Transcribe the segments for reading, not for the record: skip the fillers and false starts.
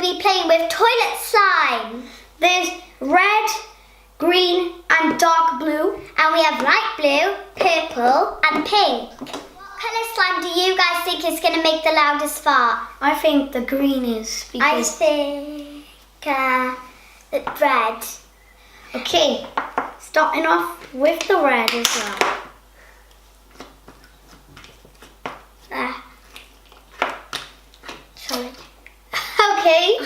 be playing with toilet slime. There's red, green, and dark blue. And we have light blue, purple, and pink. What colour slime do you guys think is going to make the loudest fart? I think the green is I because... think red. Okay, starting off with the red as well. Sorry. Okay,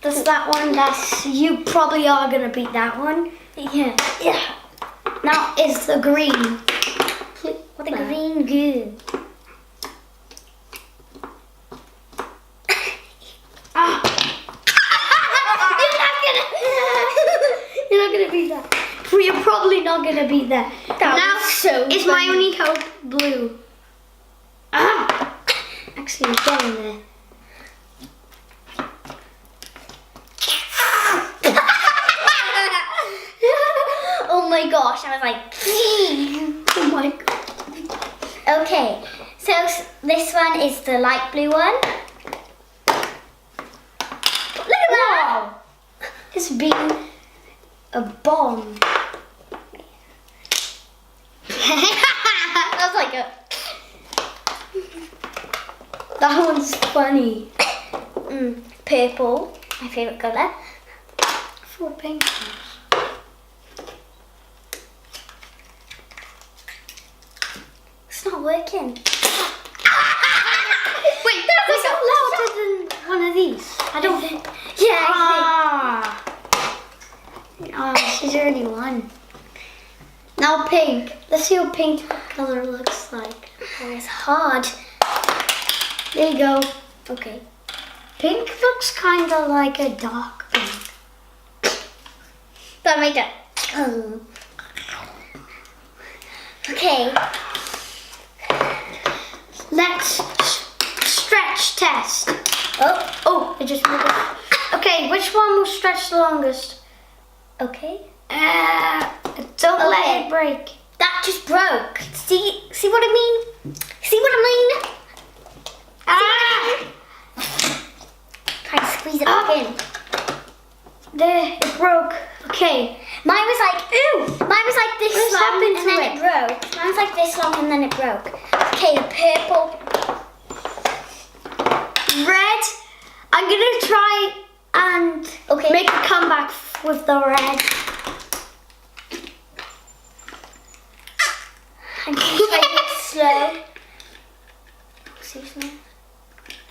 that's that one. You probably are gonna beat that one. Yeah. Now is the green. What the green goo. You're not gonna beat that. You're probably not gonna beat that. Now so is my only hope blue. Actually, it's getting there. Oh my gosh, I was like, Oh my god. okay, so this one is the light blue one. Look at that! It's been a bomb. That was like a... That one's funny. Purple, my favourite colour. For pink. It's not working. Wait, that was louder than one of these. I don't think. Yeah, Oh, she's already won. Now pink. Let's see what pink color looks like. it's hard. There you go. Okay. Pink looks kind of like a dark pink. But I made it. Okay. Let's stretch test. Oh, I just moved it. Okay, which one will stretch the longest? okay. Don't let Okay. it break. That just broke. See what I mean? See what I mean? Try to squeeze it back in. There, it broke. Okay. Mine was like, mine was like this What's long happened and to then it? it broke. Mine was like this long and then it broke. Okay, the purple. Red. I'm gonna try and make a comeback with the red. I'm going to try to make it slow. Excuse me.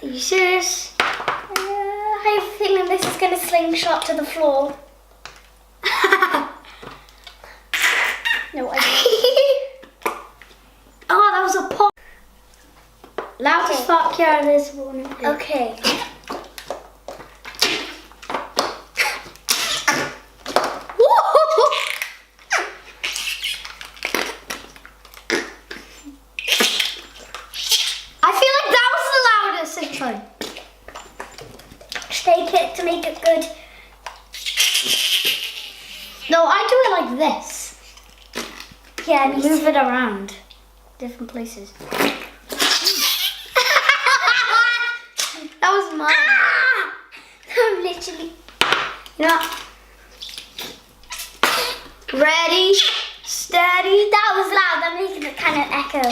Are you serious? I have a feeling this is going to slingshot to the floor. No, I don't. Oh, that was a pop. Loudest Okay. fart, Chiara, this one. Okay. I feel like that was the loudest this time. Shake it to make it good. No, I do it like this. Yeah, me Move too. it around. Different places. That was mine. I'm literally... You know. Ready, steady. That was loud. I'm making it kind of echo.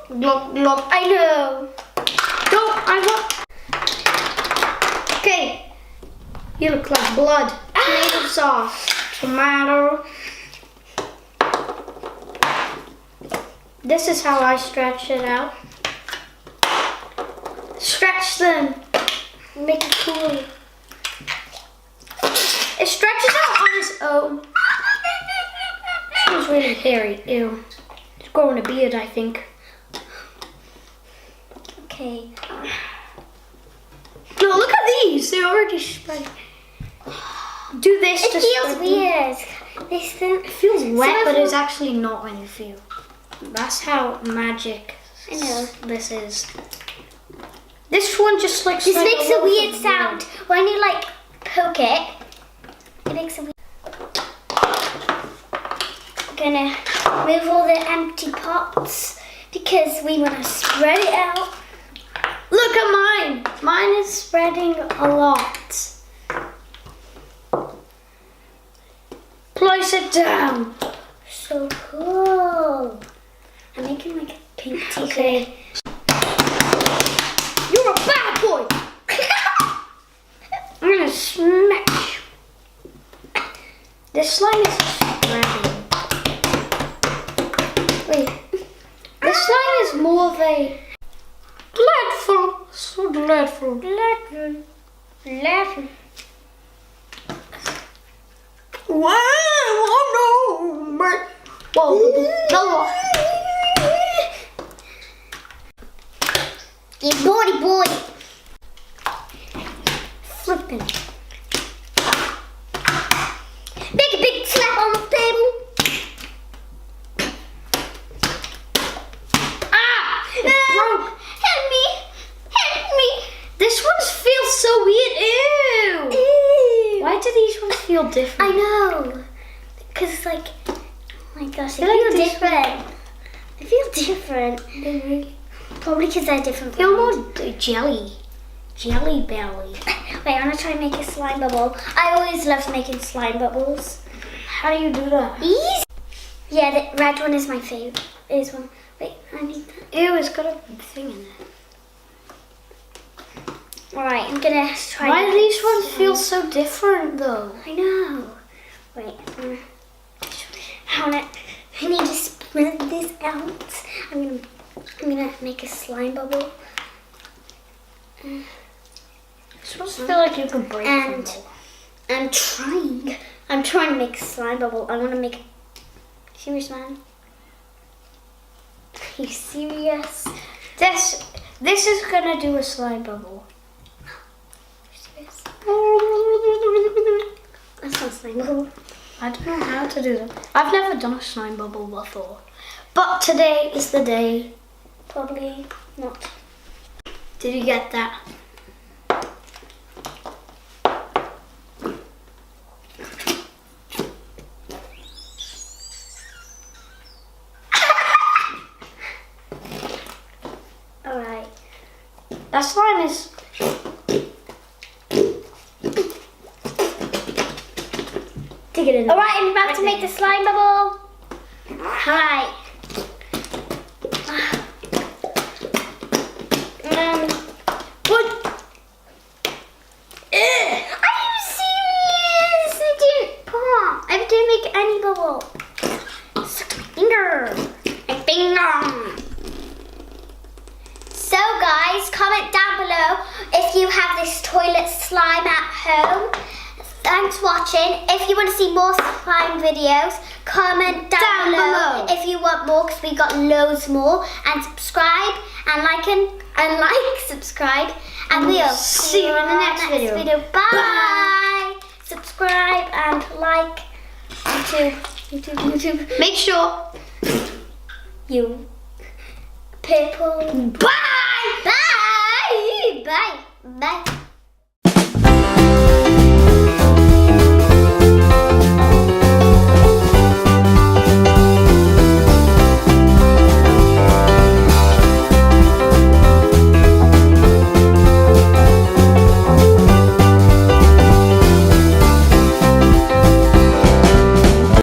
Glop, glop. I know. No, I want. Okay. You look like blood. Tomato sauce. Tomato. This is how I stretch it out. Stretch them. Make it cool. It stretches out on its own. It's really hairy. Ew. It's growing a beard, I think. Okay. No, look at these. They're already spread. Do this. It to feels spread them. weird. This thing... It feels wet, Some of but them- it's actually not when you feel. That's how magic I know. this is. This one just like This makes a weird sound. When you like poke it, it makes a weird. I'm gonna remove all the empty pots because we want to spread it out. Look at mine. Mine is spreading a lot. Place it down. So cool. I'm making like a pink tea. Okay. You're a bad boy. I'm gonna smash. This slime is spreading. Wait. This slime is more of a dreadful. So dreadful. Dreadful. Wow! Oh no! Whoa! No! You naughty boy. Flipping. Make a big slap on the table. Ah! It broke. Help me. Help me. This one feels so weird. Ew! Ew. Why do these ones feel different? I know. Because it's like, oh my gosh, I They're like feel different. I feel different. Probably because they're different. Feel more jelly. Jelly belly. Wait, I'm gonna try and make a slime bubble. I always loved making slime bubbles. How do you do that? Easy. Yeah, the red one is my favorite. Is one. Wait, I need that. Ew, it's got a thing in it. Alright, I'm gonna try. Why and do make these ones slime. feel so different though? I know. Wait, I need to spread this out. I'm gonna make a slime bubble. This ones feel like you can break them. And I'm trying to make a slime bubble. I want to make a serious man. Are you serious? This is gonna do a slime bubble. Serious? That's not a slime bubble. I don't know how to do that. I've never done a slime bubble before. But today is the day. Probably not. Did you get that? Alright. That slime is... Dig it in. Alright, I'm about to make the slime bubble. Alright. What? Are you serious? I didn't pop. I didn't make any bubble. Suck my finger. My finger. So guys, comment down below if you have this toilet slime at home. Thanks for watching. If you want to see more slime videos, comment down below if you want more, because we got loads more. And subscribe and subscribe, and we'll see you in the next video. Bye. Subscribe and like YouTube. Make sure You purple. Bye! Bye. Bye. Bye.